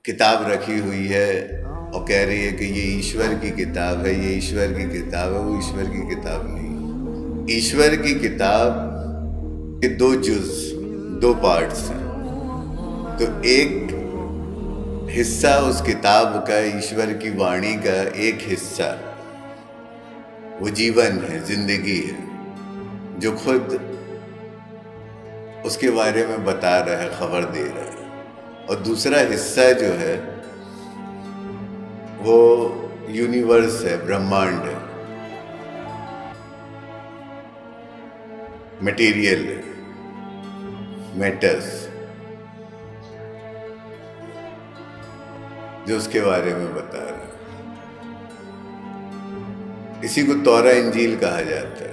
किताब रखी हुई है और कह रही है कि ये ईश्वर की किताब है, ये ईश्वर की किताब है। वो ईश्वर की किताब नहीं है। ईश्वर की किताब के दो जुज, दो पार्ट्स हैं। तो एक हिस्सा उस किताब का, ईश्वर की वाणी का एक हिस्सा, वो जीवन है, जिंदगी है, जो खुद उसके बारे में बता रहा है, खबर दे रहा है। और दूसरा हिस्सा जो है वो यूनिवर्स है, ब्रह्मांड है, मटेरियल है, मैटर्स, जो उसके बारे में बता रहा है। इसी को तौरा इंजील कहा जाता है।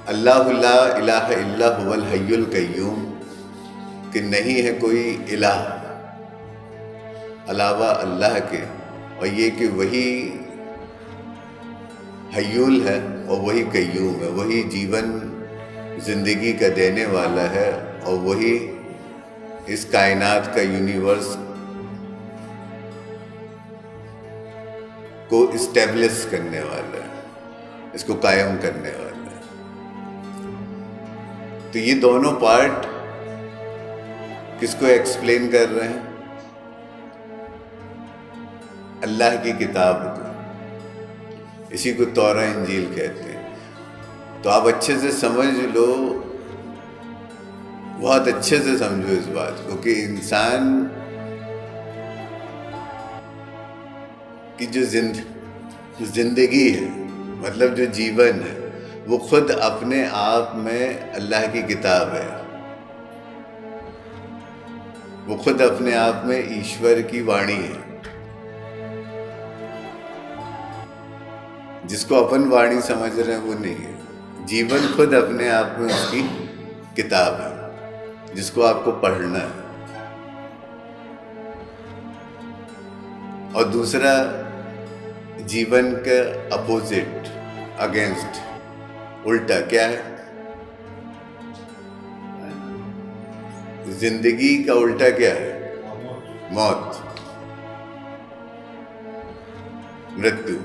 अल्लाहु ला इलाहा इल्ला हुवल हय्युल कय्यूम, कि नहीं है कोई इलाह अलावा अल्लाह के, और ये कि वही हय्युल है और वही कय्यूम है, वही जीवन जिंदगी का देने वाला है, और वही इस कायनात का, यूनिवर्स को इस्टेब्लिश करने वाला है, इसको कायम करने वाला है। तो ये दोनों पार्ट किसको एक्सप्लेन कर रहे हैं? अल्लाह की किताब को। इसी को तौरा इंजील कहते हैं। तो आप अच्छे से समझ लो, बहुत अच्छे से समझो इस बात को, कि इंसान की जो जिंदगी है, मतलब जो जीवन है, वो खुद अपने आप में अल्लाह की किताब है। वो खुद अपने आप में ईश्वर की वाणी है। जिसको अपन वाणी समझ रहे हैं वो नहीं है। जीवन खुद अपने आप में उसकी किताब है, जिसको आपको पढ़ना है। और दूसरा, जीवन का अपोजिट, अगेंस्ट, उल्टा क्या है? जिंदगी का उल्टा क्या है? मौत, मृत्यु।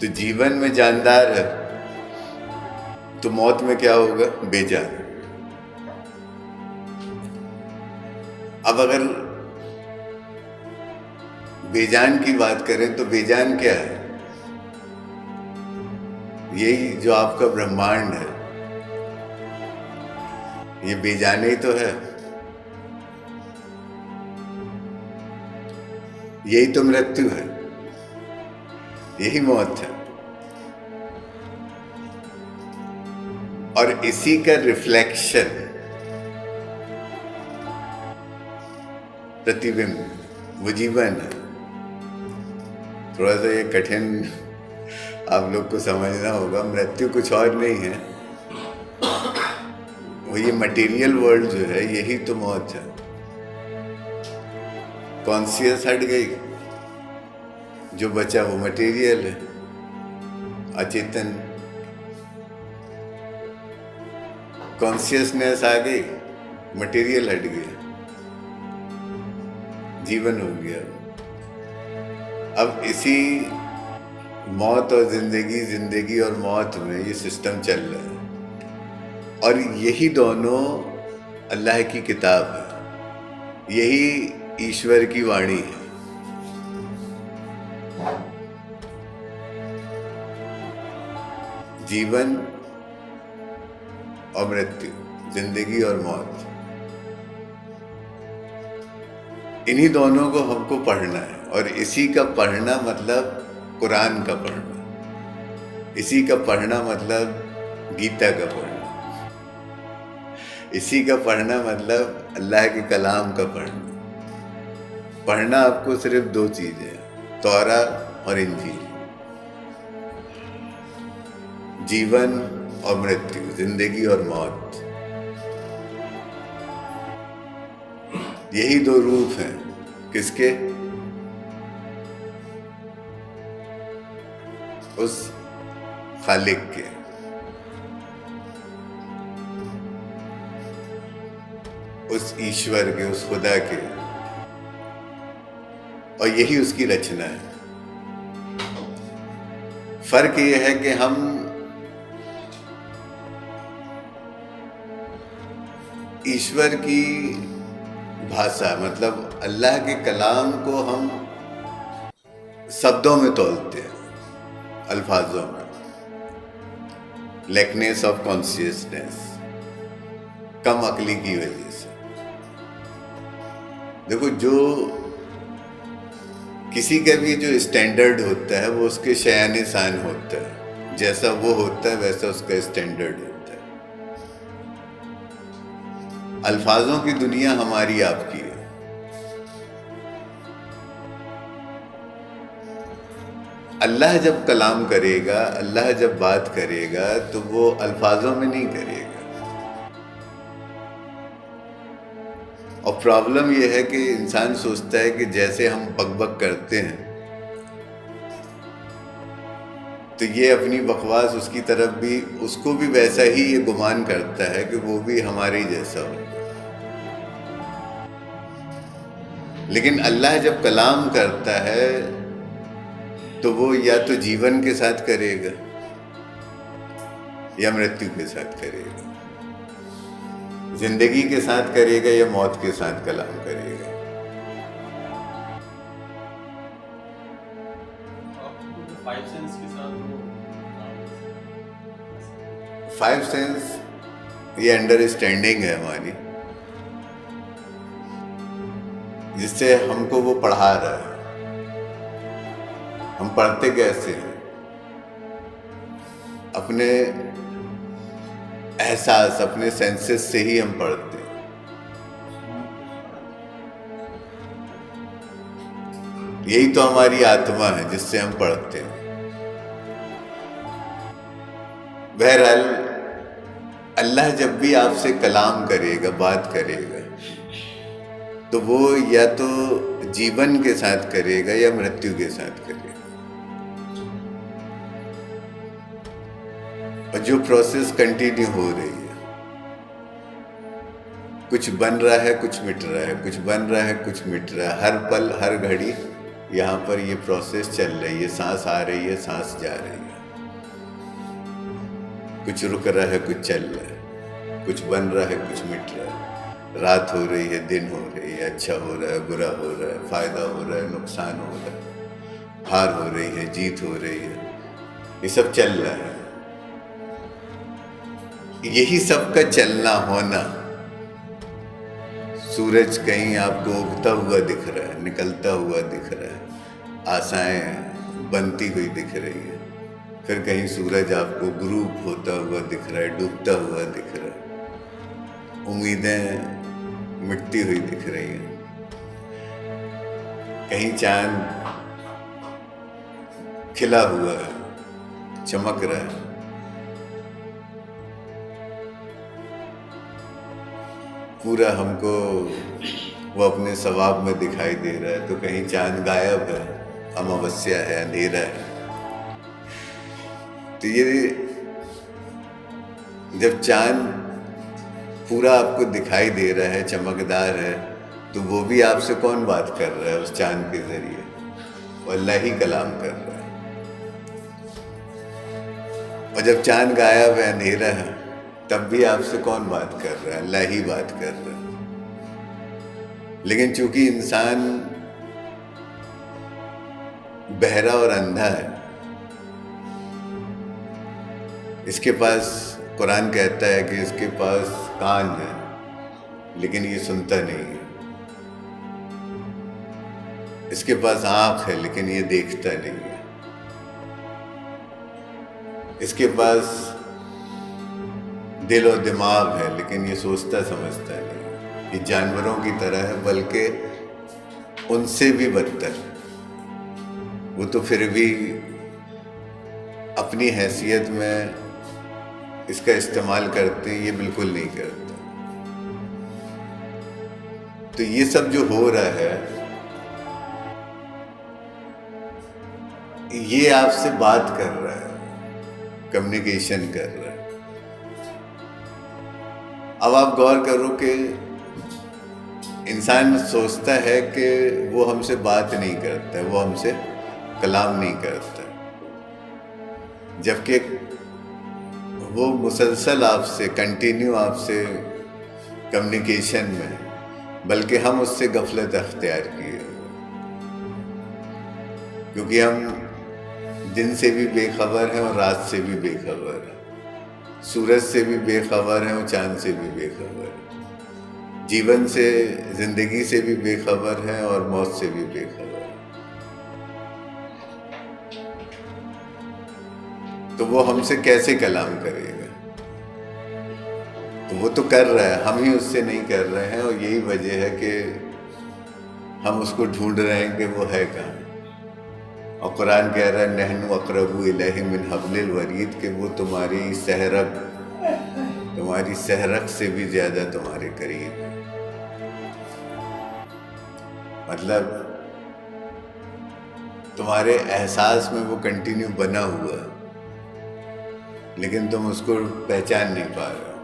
तो जीवन में जानदार है, तो मौत में क्या होगा? बेजान। अब अगर बेजान की बात करें तो बेजान क्या है? यही जो आपका ब्रह्मांड है, ये बेजान ही तो है। यही तो मृत्यु है, यही मौत है। और इसी का रिफ्लेक्शन, प्रतिबिंब, वो जीवन है। थोड़ा सा ये कठिन आप लोग को समझना होगा। मृत्यु कुछ और नहीं है, वो ये मटेरियल वर्ल्ड जो है, यही तो मौत है। कॉन्शियस हट गई, जो बचा वो मटेरियल है, अचेतन। कॉन्शियसनेस आ गई, मटेरियल हट गया, जीवन हो गया। अब इसी मौत और जिंदगी, जिंदगी और मौत में ये सिस्टम चल रहा है। और यही दोनों अल्लाह की किताब है, यही ईश्वर की वाणी है। जीवन और मृत्यु, जिंदगी और मौत, इन्हीं दोनों को हमको पढ़ना है। और इसी का पढ़ना मतलब कुरान का पढ़ना, इसी का पढ़ना मतलब गीता का पढ़ना, इसी का पढ़ना मतलब अल्लाह के कलाम का पढ़ना। पढ़ना आपको सिर्फ दो चीजें, तौरा और इंजील। जीवन और मृत्यु, जिंदगी और मौत, यही दो रूप हैं। किसके? उस खालिक के। उस ईश्वर के, उस खुदा के, और यही उसकी रचना है। फर्क ये है कि हम ईश्वर की भाषा, मतलब अल्लाह के कलाम को हम शब्दों में तोलते हैं, अल्फाजों में। लैकनेस ऑफ कॉन्शियसनेस, कम अकली की वजह से। देखो, जो किसी का भी जो स्टैंडर्ड होता है वो उसके शयान शान होता है। जैसा वो होता है वैसा उसका स्टैंडर्ड होता है। अल्फाजों की दुनिया हमारी आपकी है। अल्लाह जब कलाम करेगा, अल्लाह जब बात करेगा तो वो अल्फाजों में नहीं करेगा। और प्रॉब्लम यह है कि इंसान सोचता है कि जैसे हम बकबक करते हैं तो ये अपनी बकवास उसकी तरफ भी, उसको भी वैसा ही ये गुमान करता है कि वो भी हमारे जैसा हो। लेकिन अल्लाह जब कलाम करता है तो वो या तो जीवन के साथ करेगा या मृत्यु के साथ करेगा, जिंदगी के साथ करेगा या मौत के साथ कलाम करेगा। फाइव सेंस ये अंडरस्टैंडिंग है हमारी, जिससे हमको वो पढ़ा रहा है। हम पढ़ते कैसे हैं? अपने एहसास, अपने सेंसेस से ही हम पढ़ते हैं। यही तो हमारी आत्मा है जिससे हम पढ़ते हैं। बहरहाल अल्लाह जब भी आपसे कलाम करेगा, बात करेगा, तो वो या तो जीवन के साथ करेगा या मृत्यु के साथ करेगा। और जो प्रोसेस कंटिन्यू हो रही है, कुछ बन रहा है, कुछ मिट रहा है, कुछ बन रहा है, कुछ मिट रहा है। हर पल, हर घड़ी यहाँ पर ये प्रोसेस चल रही है। सांस आ रही है, सांस जा रही है, कुछ रुक रहा है, कुछ चल रहा है, कुछ बन रहा है, कुछ मिट रहा है। रात हो रही है, दिन हो रही है, अच्छा हो रहा है, बुरा हो रहा है, फायदा हो रहा है, नुकसान हो रहा है, हार हो रही है, जीत हो रही है, ये सब चल रहा है। यही सब का चलना होना। सूरज कहीं आपको उगता हुआ दिख रहा है, निकलता हुआ दिख रहा है, आशाएं बनती हुई दिख रही है, फिर कहीं सूरज आपको ग्रूप होता हुआ दिख रहा है, डूबता हुआ दिख रहा है, उम्मीदें मिटती हुई दिख रही हैं, कहीं चांद खिला हुआ है, चमक रहा है। पूरा हमको वो अपने सवाब में दिखाई दे रहा है, तो कहीं चांद गायब है, अमावस्या है, अंधेरा है। तो ये जब चांद पूरा आपको दिखाई दे रहा है, चमकदार है, तो वो भी आपसे कौन बात कर रहा है उस चांद के जरिए? वो अल्लाह ही कलाम कर रहा है। और जब चांद गायब है, अंधेरा है, तब भी आपसे कौन बात कर रहा है? अल्लाह ही बात कर रहा है। लेकिन चूंकि इंसान बहरा और अंधा है, इसके पास, कुरान कहता है कि इसके पास कान है लेकिन ये सुनता नहीं है, इसके पास आंख है लेकिन ये देखता नहीं है, इसके पास दिल और दिमाग है लेकिन ये सोचता समझता नहीं। ये जानवरों की तरह है, बल्कि उनसे भी बदतर। वो तो फिर भी अपनी हैसियत में इसका इस्तेमाल करते हैं, ये बिल्कुल नहीं करते। तो ये सब जो हो रहा है, ये आपसे बात कर रहा है, कम्युनिकेशन कर रहा है। अब आप गौर करो कि इंसान सोचता है कि वो हमसे बात नहीं करता है, वो हमसे कलाम नहीं करता, जबकि वो मुसलसल आपसे कंटिन्यू आपसे कम्युनिकेशन में है, बल्कि हम उससे गफलत अख्तियार किए, क्योंकि हम दिन से भी बेखबर हैं और रात से भी बेखबर हैं, सूरज से भी बेखबर हैं और चांद से भी बेखबर हैं, जीवन से, जिंदगी से भी बेखबर हैं और मौत से भी बेखबर हैं। तो वो हमसे कैसे कलाम करेगा? तो वो तो कर रहा है, हम ही उससे नहीं कर रहे हैं, और यही वजह है कि हम उसको ढूंढ रहे हैं कि वो है कहाँ। और कुरान कह रहा है नहनु अक़रबु इलैहि मिन हब्लिल वरीद, कि वो तुम्हारी सहरक से भी ज़्यादा तुम्हारे करीब है। मतलब तुम्हारे एहसास में वो कंटिन्यू बना हुआ है, लेकिन तुम उसको पहचान नहीं पा रहे हो।